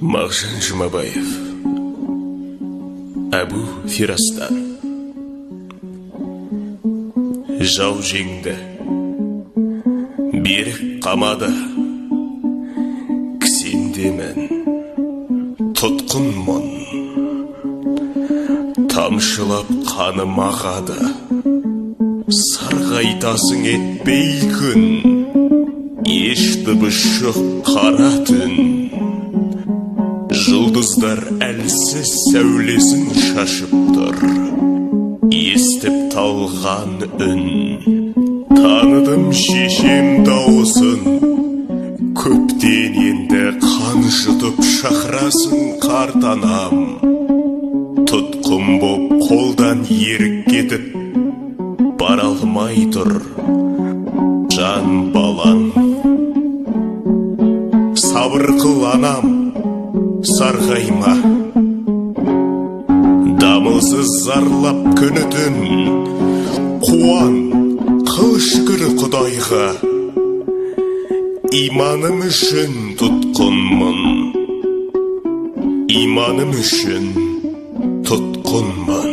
Мағжан Жұмабаев, Әбу Фирастан. Жау жеңді, берік қамады, кісендемін, тұтқынмын. Тамшылап қаным ағады, сарғайтасың етпей күн. Еш дыбыс жоқ қара түн. Жұлдыздар әлсіз сәулесін шашып тұр. Естіп талған үн. Таныдым шешем дауысын. Көптен енді қан жұтып шақырасын қарт анам. Тұтқын боп қолдан ерік кетіп бара алмай тұр жан балаң. Сабыр қыл анам, сарғайма. Дамылсыз зарлап күні түн. Қуан, қыл шүкір Құдайға. Иманым үшін тұтқынмын. Иманым үшін тұтқынмын.